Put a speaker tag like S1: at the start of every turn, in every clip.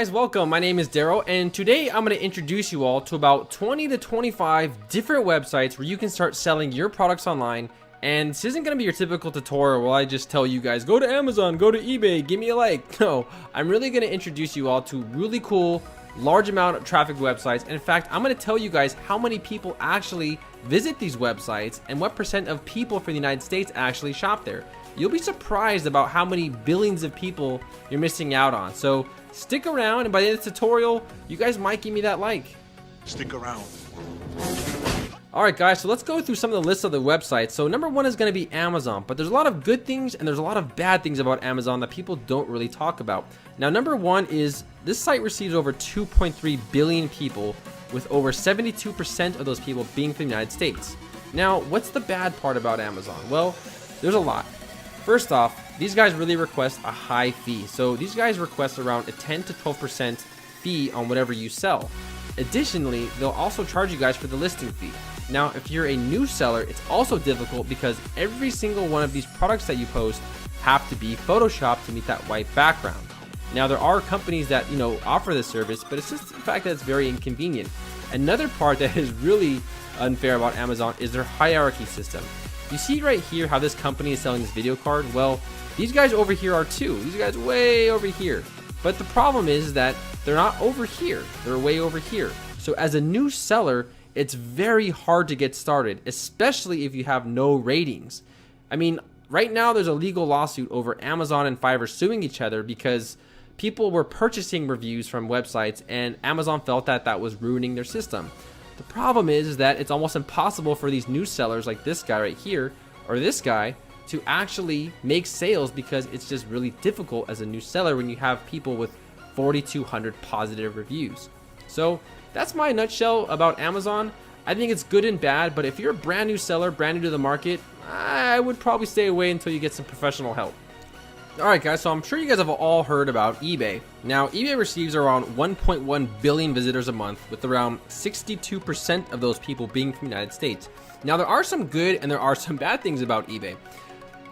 S1: Guys, welcome. My name is Daryl, and today I'm going to introduce you all to about 20 to 25 different websites where you can start selling your products online. And this isn't going to be your typical tutorial where I just tell you guys, go to Amazon, go to eBay, give me a like. No, I'm really going to introduce you all to really cool, large amount of traffic websites. And in fact, I'm going to tell you guys how many people actually visit these websites and what percent of people from the United States actually shop there. You'll be surprised about how many billions of people you're missing out on. So stick around, and by the end of the tutorial, you guys might give me that like.
S2: Stick around.
S1: Alright guys, so let's go through some of the lists of the websites. So number one is going to be Amazon, but there's a lot of good things and there's a lot of bad things about Amazon that people don't really talk about. Now number one is this site receives over 2.3 billion people, with over 72% of those people being from the United States. Now what's the bad part about Amazon? Well, there's a lot. First off, these guys really request a high fee. So these guys request around a 10 to 12% fee on whatever you sell. Additionally, they'll also charge you guys for the listing fee. Now, if you're a new seller, it's also difficult because every single one of these products that you post have to be photoshopped to meet that white background. Now, there are companies that, offer this service, but it's just the fact that it's very inconvenient. Another part that is really unfair about Amazon is their hierarchy system. You see right here how this company is selling this video card? Well, these guys over here are too. These guys way over here. But the problem is that they're not over here. They're way over here. So as a new seller, it's very hard to get started, especially if you have no ratings. I mean, right now there's a legal lawsuit over Amazon and Fiverr suing each other because people were purchasing reviews from websites and Amazon felt that that was ruining their system. The problem is that it's almost impossible for these new sellers like this guy right here or this guy to actually make sales because it's just really difficult as a new seller when you have people with 4,200 positive reviews. So that's my nutshell about Amazon. I think it's good and bad, but if you're a brand new seller, brand new to the market, I would probably stay away until you get some professional help. Alright guys, so I'm sure you guys have all heard about eBay. Now, eBay receives around 1.1 billion visitors a month, with around 62% of those people being from the United States. Now, there are some good and there are some bad things about eBay.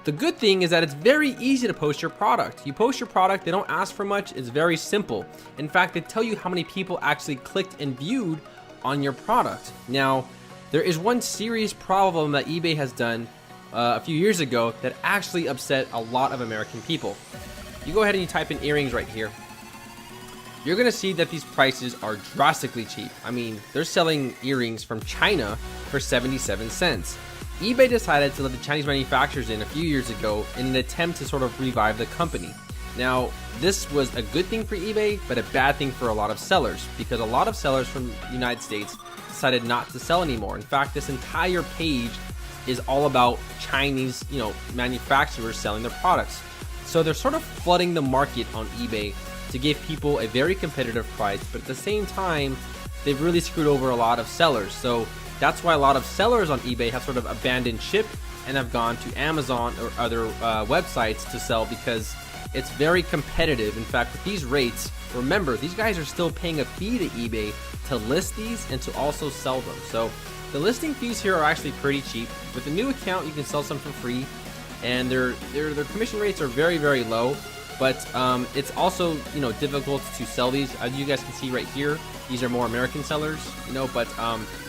S1: The good thing is that it's very easy to post your product. You post your product, they don't ask for much, it's very simple. In fact, they tell you how many people actually clicked and viewed on your product. Now, there is one serious problem that eBay has done a few years ago that actually upset a lot of American people. You go ahead and you type in earrings right here. You're gonna see that these prices are drastically cheap. I mean, they're selling earrings from China for 77 cents. eBay decided to let the Chinese manufacturers in a few years ago in an attempt to sort of revive the company. Now, this was a good thing for eBay, but a bad thing for a lot of sellers, because a lot of sellers from the United States decided not to sell anymore. In fact, this entire page is all about Chinese, manufacturers selling their products. So they're sort of flooding the market on eBay to give people a very competitive price, but at the same time, they've really screwed over a lot of sellers. So that's why a lot of sellers on eBay have sort of abandoned ship and have gone to Amazon or other websites to sell because it's very competitive. In fact, with these rates, remember, these guys are still paying a fee to eBay to list these and to also sell them. So the listing fees here are actually pretty cheap. With a new account, you can sell some for free, and their commission rates are very, very low. But it's also difficult to sell these. As you guys can see right here, these are more American sellers, but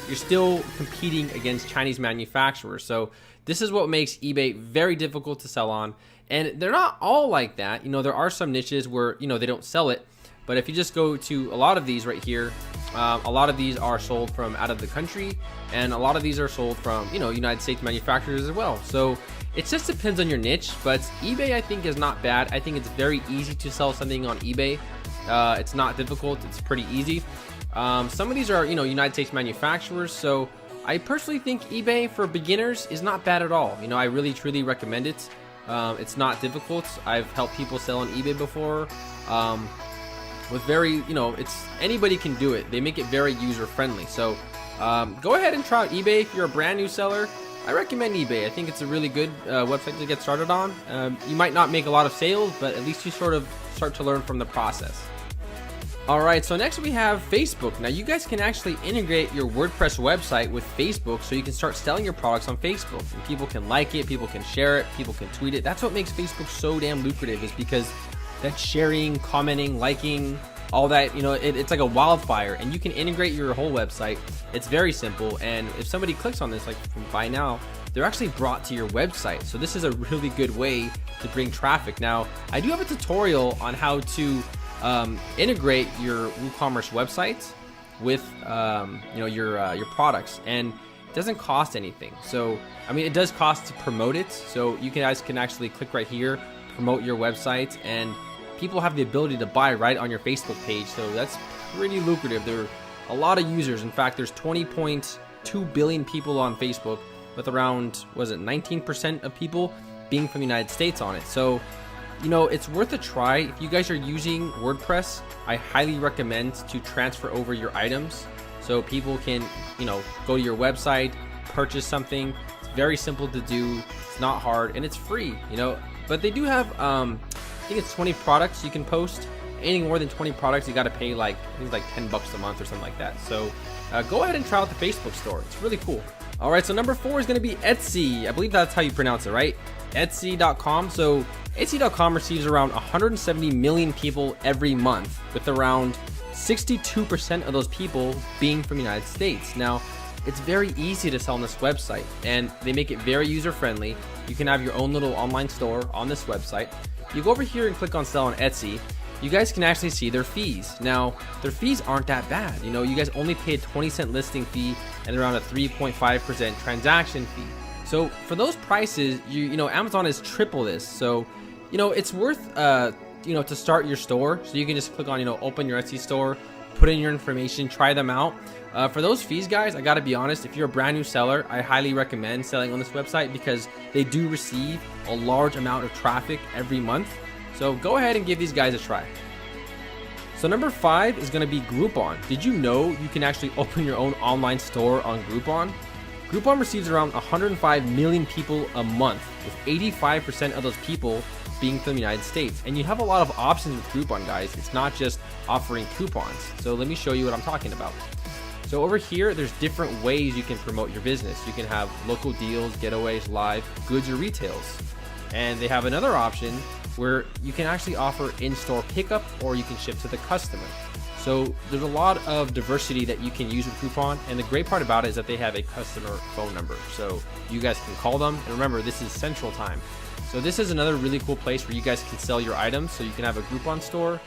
S1: you're still competing against Chinese manufacturers. So this is what makes eBay very difficult to sell on. And they're not all like that. There are some niches where they don't sell it. But if you just go to a lot of these right here, a lot of these are sold from out of the country, and a lot of these are sold from United States manufacturers as well. So it just depends on your niche, but eBay I think is not bad. I think it's very easy to sell something on eBay. It's not difficult, it's pretty easy. Some of these are United States manufacturers, so I personally think eBay for beginners is not bad at all. I really truly recommend it. It's not difficult. I've helped people sell on eBay before. With very, it's anybody can do it. They make it very user friendly. So go ahead and try out eBay if you're a brand new seller. I recommend eBay. I think it's a really good website to get started on. You might not make a lot of sales, but at least you sort of start to learn from the process. Alright, so next we have Facebook. Now you guys can actually integrate your WordPress website with Facebook so you can start selling your products on Facebook. And people can like it, people can share it, people can tweet it. That's what makes Facebook so damn lucrative, is because that sharing, commenting, liking, all that, you know, it's like a wildfire, and you can integrate your whole website. It's very simple, and if somebody clicks on this, like buy now, they're actually brought to your website. So this is a really good way to bring traffic. Now, I do have a tutorial on how to integrate your WooCommerce websites with you know, your products, and it doesn't cost anything. So I mean, it does cost to promote it. So you guys can actually click right here, promote your website, and people have the ability to buy right on your Facebook page. So that's pretty lucrative. There are a lot of users. In fact, there's 20.2 billion people on Facebook, with around, was it 19% of people being from the United States on it. So, you know, it's worth a try. If you guys are using WordPress, I highly recommend to transfer over your items so people can, you know, go to your website, purchase something. It's very simple to do. It's not hard, and it's free, you know. But they do have, I think it's 20 products you can post. Anything more than 20 products, you got to pay like, I think it's like $10 a month or something like that. So go ahead and try out the Facebook store. It's really cool. All right, so number 4 is going to be Etsy. I believe that's how you pronounce it, right? Etsy.com. So Etsy.com receives around 170 million people every month, with around 62% of those people being from the United States. Now, it's very easy to sell on this website, and they make it very user-friendly. You can have your own little online store on this website. You go over here and click on Sell on Etsy. You guys can actually see their fees. Now, their fees aren't that bad. You know, you guys only pay a 20-cent listing fee and around a 3.5% transaction fee. So for those prices, you know, Amazon is triple this. So, you know, it's worth, you know, to start your store. So you can just click on, you know, open your Etsy store, put in your information, try them out. For those fees, guys, I gotta be honest, if you're a brand new seller, I highly recommend selling on this website because they do receive a large amount of traffic every month. So go ahead and give these guys a try. So number 5 is going to be Groupon. Did you know you can actually open your own online store on Groupon? Groupon receives around 105 million people a month, with 85% of those people being from the United States. And you have a lot of options with Groupon, guys. It's not just offering coupons. So let me show you what I'm talking about. So over here, there's different ways you can promote your business. You can have local deals, getaways, live, goods, or retails. And they have another option where you can actually offer in-store pickup, or you can ship to the customer. So there's a lot of diversity that you can use with Groupon, and the great part about it is that they have a customer phone number, so you guys can call them. And remember, this is Central Time. So this is another really cool place where you guys can sell your items, so you can have a Groupon store.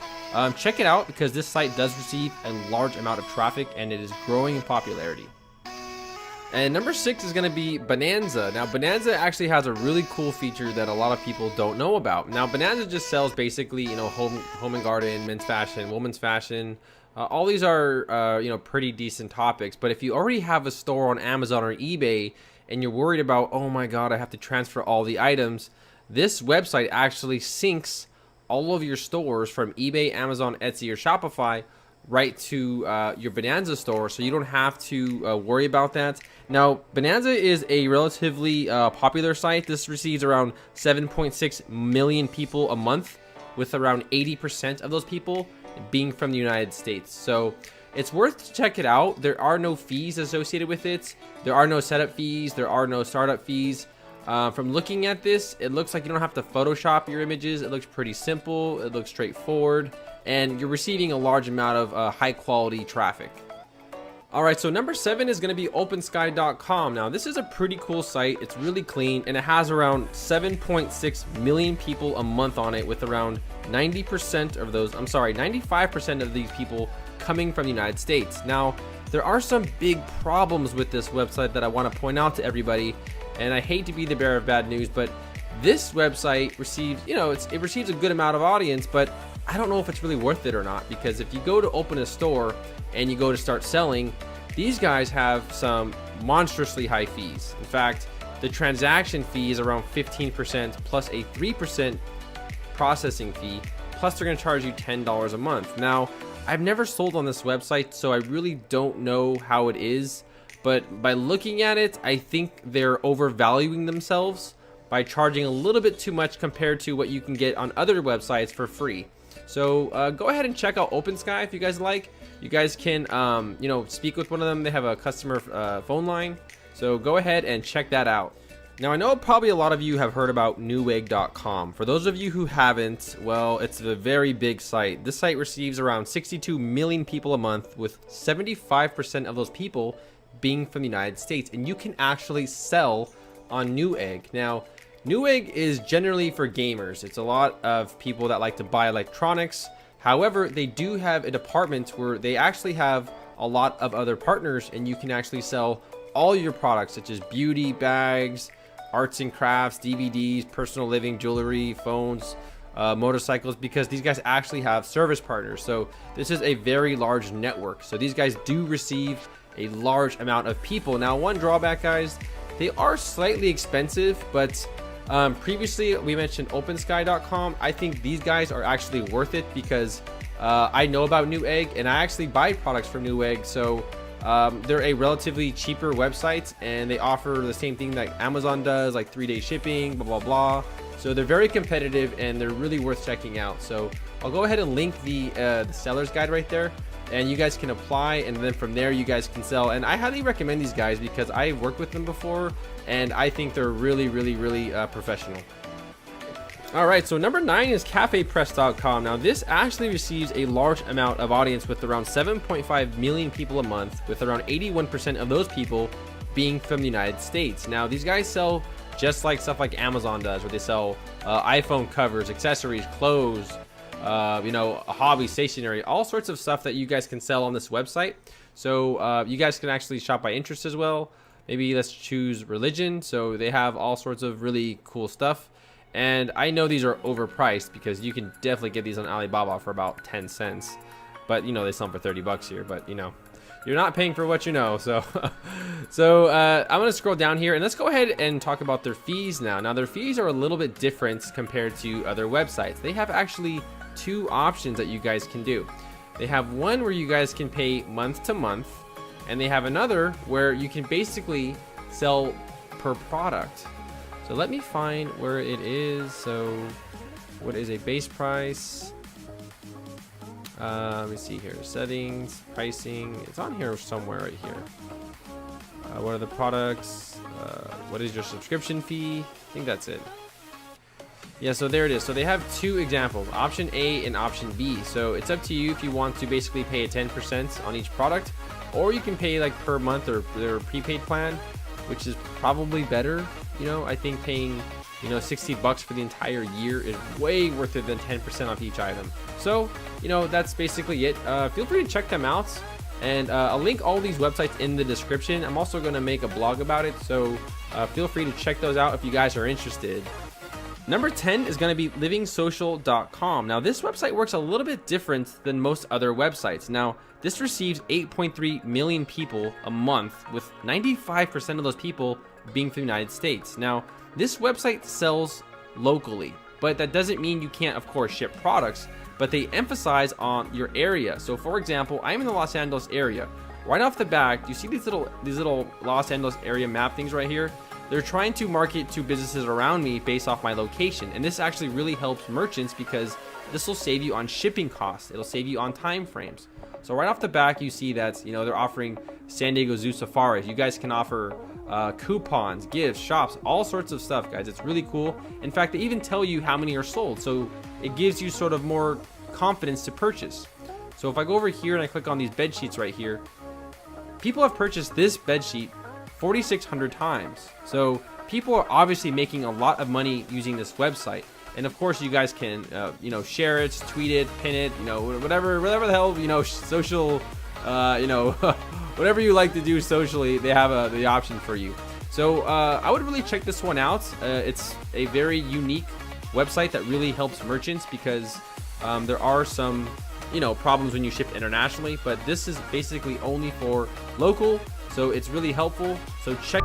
S1: Check it out because this site does receive a large amount of traffic, and it is growing in popularity. And number 6 is going to be Bonanza. Now, Bonanza actually has a really cool feature that a lot of people don't know about. Now, Bonanza just sells basically, you know, home and garden, men's fashion, women's fashion. All these are, you know, pretty decent topics. But if you already have a store on Amazon or eBay and you're worried about, oh my God, I have to transfer all the items, this website actually syncs all of your stores from eBay, Amazon, Etsy, or Shopify right to your Bonanza store, so you don't have to worry about that. Now, Bonanza is a relatively popular site. This receives around 7.6 million people a month, with around 80% of those people being from the United States. So it's worth to check it out. There are no fees associated with it. There are no setup fees. There are no startup fees. From looking at this, it looks like you don't have to Photoshop your images. It looks pretty simple. It looks straightforward, and you're receiving a large amount of high quality traffic. All right, so number 7 is going to be OpenSky.com. Now, this is a pretty cool site. It's really clean, and it has around 7.6 million people a month on it, with around 95% of these people coming from the United States. Now, there are some big problems with this website that I want to point out to everybody, and I hate to be the bearer of bad news, but this website receives, you know, it receives a good amount of audience, but I don't know if it's really worth it or not, because if you go to open a store and you go to start selling, these guys have some monstrously high fees. In fact, the transaction fee is around 15% plus a 3% processing fee, plus they're going to charge you $10 a month. Now, I've never sold on this website, so I really don't know how it is, but by looking at it, I think they're overvaluing themselves by charging a little bit too much compared to what you can get on other websites for free. So go ahead and check out OpenSky if you guys like. You guys can, you know, speak with one of them. They have a customer phone line. So go ahead and check that out. Now, I know probably a lot of you have heard about Newegg.com. For those of you who haven't, well, it's a very big site. This site receives around 62 million people a month, with 75% of those people being from the United States. And you can actually sell on Newegg. Now, Newegg is generally for gamers. It's a lot of people that like to buy electronics. However, they do have a department where they actually have a lot of other partners, and you can actually sell all your products, such as beauty, bags, arts and crafts, DVDs, personal living, jewelry, phones, motorcycles, because these guys actually have service partners. So this is a very large network. So these guys do receive a large amount of people. Now, one drawback, guys, they are slightly expensive, but previously we mentioned OpenSky.com. I think these guys are actually worth it because I know about Newegg and I actually buy products from Newegg. So they're a relatively cheaper website, and they offer the same thing that Amazon does, like 3-day shipping, blah, blah, blah. So they're very competitive and they're really worth checking out. So I'll go ahead and link the seller's guide right there, and you guys can apply, and then from there you guys can sell. And I highly recommend these guys because I've worked with them before, and I think they're really, really, really professional. All right, so number 9 is cafepress.com. Now, this actually receives a large amount of audience with around 7.5 million people a month, with around 81% of those people being from the United States. Now, these guys sell just like stuff like Amazon does, where they sell iPhone covers, accessories, clothes, you know, a hobby, stationery, all sorts of stuff that you guys can sell on this website. So you guys can actually shop by interest as well. Maybe let's choose religion. So they have all sorts of really cool stuff. And I know these are overpriced because you can definitely get these on Alibaba for about 10 cents. But, you know, they sell them for 30 bucks here. But, you know, you're not paying for what you know. So, I'm going to scroll down here. And let's go ahead and talk about their fees now. Now, their fees are a little bit different compared to other websites. They have actually 2 options that you guys can do. They have one where you guys can pay month to month. And they have another where you can basically sell per product. So let me find where it is. So what is a base price? Let me see here. Settings, pricing. It's on here somewhere right here. What are the products? What is your subscription fee? I think that's it. Yeah, so there it is. So they have 2 examples, option A and option B. So it's up to you if you want to basically pay a 10% on each product, or you can pay like per month or their prepaid plan, which is probably better. You know, I think paying, you know, 60 bucks for the entire year is way worth it than 10% off each item. So, you know, that's basically it. Feel free to check them out, and I'll link all these websites in the description. I'm also going to make a blog about it, so feel free to check those out if you guys are interested. Number 10 is going to be livingsocial.com. Now, this website works a little bit different than most other websites. Now, this receives 8.3 million people a month, with 95% of those people being from the United States. Now, this website sells locally, but that doesn't mean you can't, of course, ship products, but they emphasize on your area. So, for example, I'm in the Los Angeles area. Right off the bat, you see these little Los Angeles area map things right here? They're trying to market to businesses around me based off my location. And this actually really helps merchants because this will save you on shipping costs. It'll save you on time frames. So right off the back, you see that, you know, they're offering San Diego Zoo Safaris. You guys can offer coupons, gifts, shops, all sorts of stuff, guys. It's really cool. In fact, they even tell you how many are sold. So it gives you sort of more confidence to purchase. So if I go over here and I click on these bed sheets right here, people have purchased this bed sheet 4,600 times. So people are obviously making a lot of money using this website. And of course, you guys can, you know, share it, tweet it, pin it, you know, whatever the hell, you know, social, you know, whatever you like to do socially, they have the option for you. So I would really check this one out. It's a very unique website that really helps merchants because there are some, you know, problems when you ship internationally, but this is basically only for local. So it's really helpful. So check.